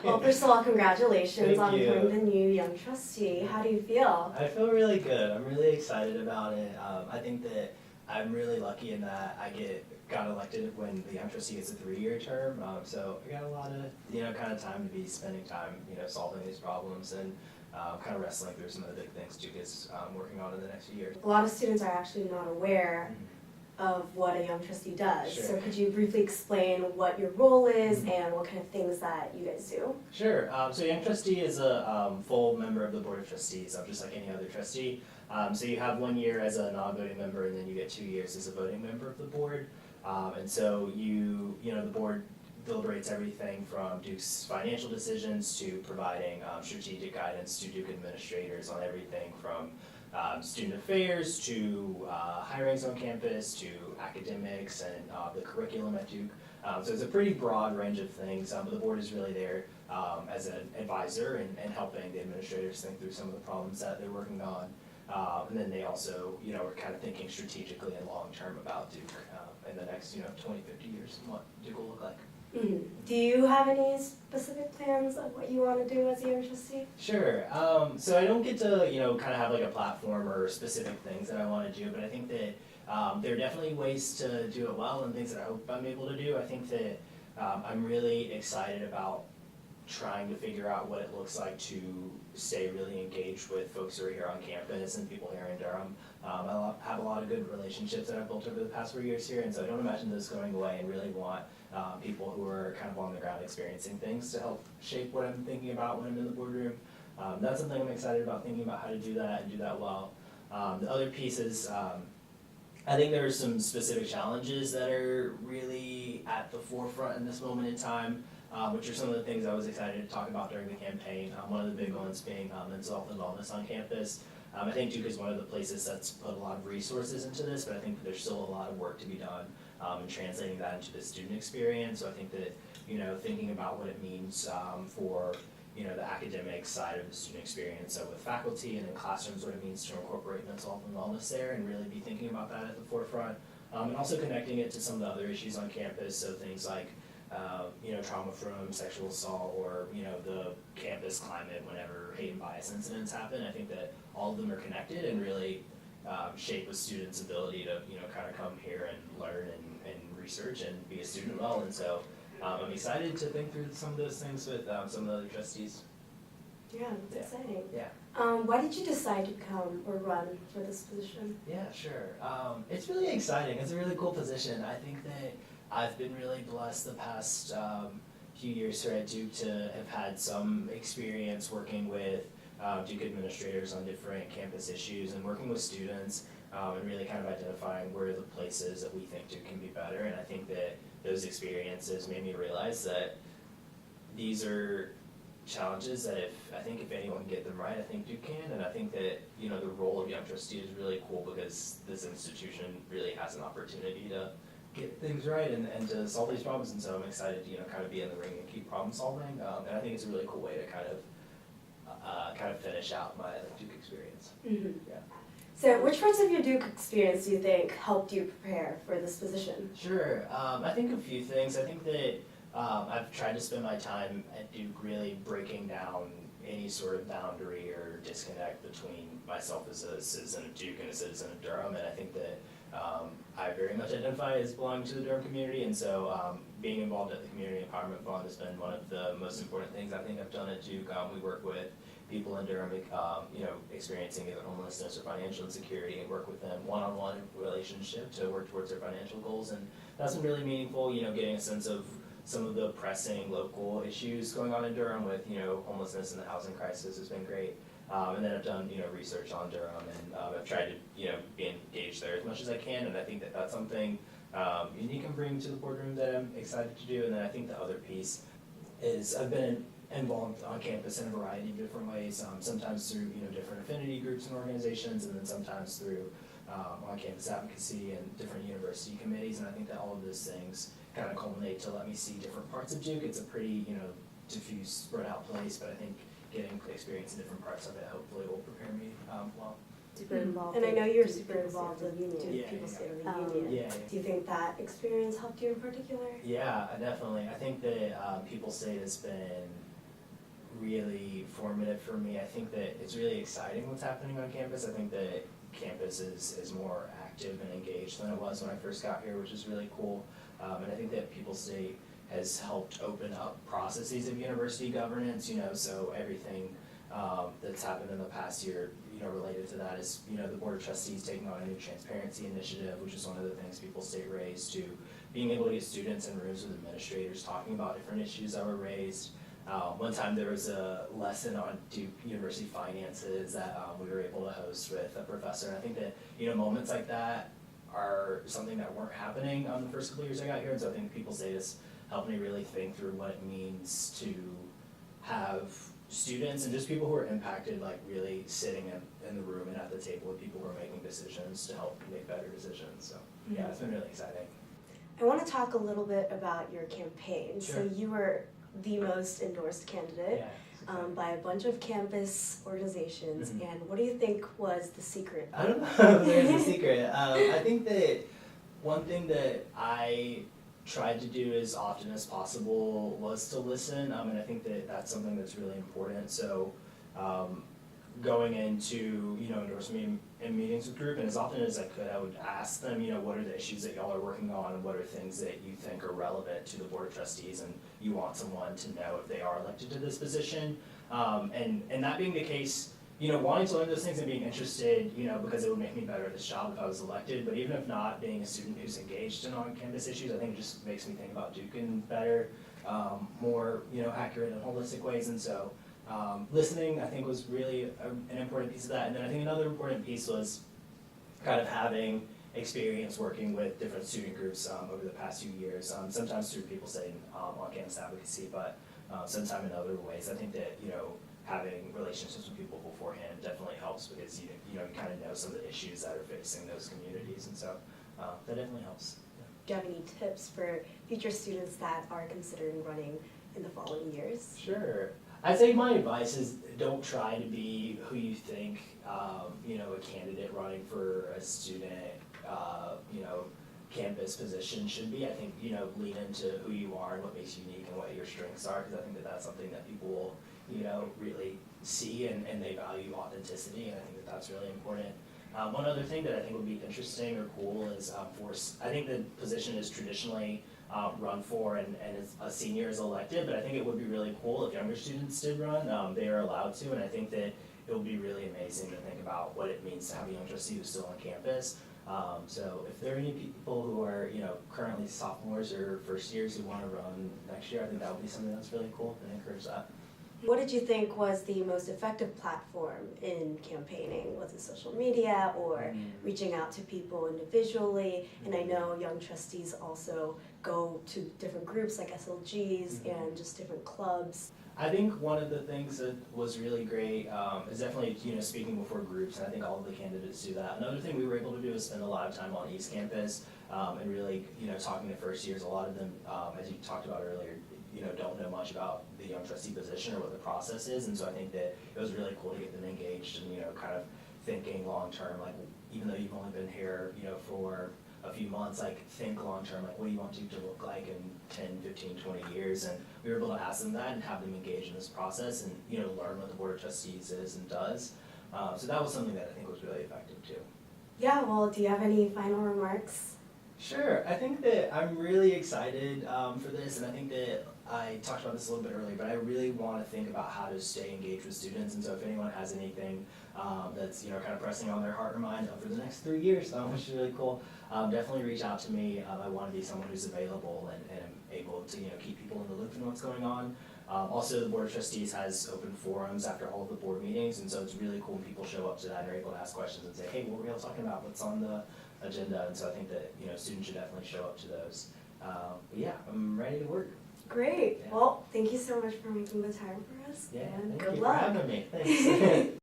Well, first of all, congratulations on Thank you. becoming the new Young Trustee. How do you feel? I feel really good. I'm really excited about it. I think that I'm really lucky in that I got elected when the Young Trustee gets a 3-year term. So I got a lot of kind of time to be spending time solving these problems and kind of wrestling through some of the big things Duke is working on in the next few years. A lot of students are actually not aware of what a Young Trustee does. Sure. So could you briefly explain what your role is and what kind of things that you guys do? Sure. So Young Trustee is a full member of the Board of Trustees, just like any other trustee. So you have 1 year as a non-voting member, and then you get 2 years as a voting member of the board. And so the board deliberates everything from Duke's financial decisions to providing strategic guidance to Duke administrators on everything from student affairs to hirings on campus to academics and the curriculum at Duke. So it's a pretty broad range of things, but the board is really there as an advisor and helping the administrators think through some of the problems that they're working on. And then they also, are kind of thinking strategically and long-term about Duke in the next, 20, 50 years and what Duke will look like. Mm-hmm. Do you have any specific plans of what you want to do as a Young Trustee? Sure. So I don't get to, kind of have like a platform or specific things that I want to do, but I think that there are definitely ways to do it well and things that I hope I'm able to do. I think that I'm really excited about trying to figure out what it looks like to stay really engaged with folks who are here on campus and people here in Durham. I have a lot of good relationships that I've built over the past 4 years here, and so I don't imagine those going away, and really want people who are kind of on the ground experiencing things to help shape what I'm thinking about when I'm in the boardroom. That's something I'm excited about, thinking about how to do that and do that well. The other piece is, I think there are some specific challenges that are really at the forefront in this moment in time, which are some of the things I was excited to talk about during the campaign. One of the big ones being mental health and wellness on campus. I think Duke is one of the places that's put a lot of resources into this, but I think there's still a lot of work to be done in translating that into the student experience. So I think that, thinking about what it means for, the academic side of the student experience, so with faculty and in classrooms, what it means to incorporate mental health and wellness there and really be thinking about that at the forefront. And also connecting it to some of the other issues on campus, so things like trauma from sexual assault or, the campus climate whenever hate and bias incidents happen. I think that all of them are connected and really shape a student's ability to, kind of come here and learn and research and be a student well. And so I'm excited to think through some of those things with some of the other trustees. Yeah, that's exciting. Yeah. Why did you decide to come or run for this position? Yeah, sure. It's really exciting. It's a really cool position. I think that I've been really blessed the past few years here at Duke to have had some experience working with Duke administrators on different campus issues and working with students and really kind of identifying where are the places that we think Duke can be better. And I think that those experiences made me realize that these are challenges that if anyone can get them right, I think Duke can. And I think that, the role of Young Trustee is really cool because this institution really has an opportunity to get things right and to solve these problems. And so I'm excited to, kind of be in the ring and keep problem solving. And I think it's a really cool way to kind of finish out my Duke experience. Mm-hmm. Yeah. So which parts of your Duke experience do you think helped you prepare for this position? Sure. I think a few things. I think that I've tried to spend my time at Duke really breaking down any sort of boundary or disconnect between myself as a citizen of Duke and a citizen of Durham. And I think that I very much identify as belonging to the Durham community, and so being involved at the Community Empowerment Fund has been one of the most important things I think I've done at Duke. We work with people in Durham, experiencing either homelessness or financial insecurity, and work with them one-on-one relationship to work towards their financial goals, and that's been really meaningful. Getting a sense of some of the pressing local issues going on in Durham with homelessness and the housing crisis has been great. And then I've done research on Durham, and I've tried to be engaged there as much as I can, and I think that that's something unique and bring to the boardroom that I'm excited to do. And then I think the other piece is I've been involved on campus in a variety of different ways, sometimes through different affinity groups and organizations, and then sometimes through on-campus advocacy and different university committees. And I think that all of those things kind of culminate to let me see different parts of Duke. It's a pretty diffuse, spread out place, but I think getting experience in different parts of it hopefully will prepare me well. Super involved. And I know you're super involved with People State of the Union. Yeah. Do you think that experience helped you in particular? Yeah, definitely. I think that People State has been really formative for me. I think that it's really exciting what's happening on campus. I think that campus is more active and engaged than it was when I first got here, which is really cool. And I think that People's State has helped open up processes of university governance, so everything that's happened in the past year, related to that is, the Board of Trustees taking on a new transparency initiative, which is one of the things People's State raised, to being able to get students in rooms with administrators talking about different issues that were raised. One time there was a lesson on Duke University finances that we were able to host with a professor, and I think that, moments like that are something that weren't happening the first couple of years I got here, and so I think People's State has helped me really think through what it means to have students and just people who are impacted, like really sitting in the room and at the table with people who are making decisions to help make better decisions. So yeah, it's been really exciting. I want to talk a little bit about your campaign. Sure. So you were the most endorsed candidate by a bunch of campus organizations, and what do you think was the secret? I don't know if there's a secret. I think that one thing that I tried to do as often as possible was to listen, and I think that that's something that's really important. So going into, endorsement and meetings with group, and as often as I could, I would ask them, what are the issues that y'all are working on, and what are things that you think are relevant to the Board of Trustees, and you want someone to know if they are elected to this position. And that being the case, wanting to learn those things and being interested, because it would make me better at this job if I was elected, but even if not, being a student who's engaged in on-campus issues, I think it just makes me think about Duke in better, more, accurate and holistic ways, and so listening, I think, was really an important piece of that. And then I think another important piece was kind of having experience working with different student groups over the past few years, sometimes through People's State on-campus advocacy, but sometimes in other ways. I think that, having relationships with people beforehand definitely helps, because you kind of know some of the issues that are facing those communities, and so that definitely helps. Do you have any tips for future students that are considering running in the following years? Sure. I'd say my advice is don't try to be who you think, a candidate running for a student, campus position should be. I think, lean into who you are and what makes you unique and what your strengths are, because I think that that's something that people will, really see, and they value authenticity, and I think that that's really important. One other thing that I think would be interesting or cool is I think the position is traditionally run for and a senior is elected, but I think it would be really cool if younger students did run. They are allowed to, and I think that it would be really amazing to think about what it means to have a young trustee who's still on campus. So if there are any people who are, currently sophomores or first years who want to run next year, I think that would be something that's really cool, and encourage that. What did you think was the most effective platform in campaigning? Was it social media or reaching out to people individually? And I know Young Trustees also go to different groups like SLGs and just different clubs. I think one of the things that was really great is definitely, speaking before groups, and I think all of the candidates do that. Another thing we were able to do is spend a lot of time on East Campus and really, talking to first years. A lot of them, as you talked about earlier, don't know much about the Young Trustee position or what the process is, and so I think that it was really cool to get them engaged and, kind of thinking long term, like, even though you've only been here, for a few months, like, think long term, like, what do you want Duke to look like in 10, 15, 20 years, and we were able to ask them that and have them engage in this process and, learn what the Board of Trustees is and does. So that was something that I think was really effective too. Yeah, well, do you have any final remarks? Sure. I think that I'm really excited for this, and I think that I talked about this a little bit earlier, but I really want to think about how to stay engaged with students, and so if anyone has anything that's kind of pressing on their heart or mind for the next 3 years, which is really cool, definitely reach out to me. I want to be someone who's available and able to keep people in the loop and what's going on. Also, the Board of Trustees has open forums after all of the board meetings, and so it's really cool when people show up to that and are able to ask questions and say, hey, what were y'all talking about? What's on the agenda? And so I think that students should definitely show up to those. But yeah, I'm ready to work. Great. Yeah. Well, thank you so much for making the time for us. Yeah, and thank good you luck. for having me. Thanks.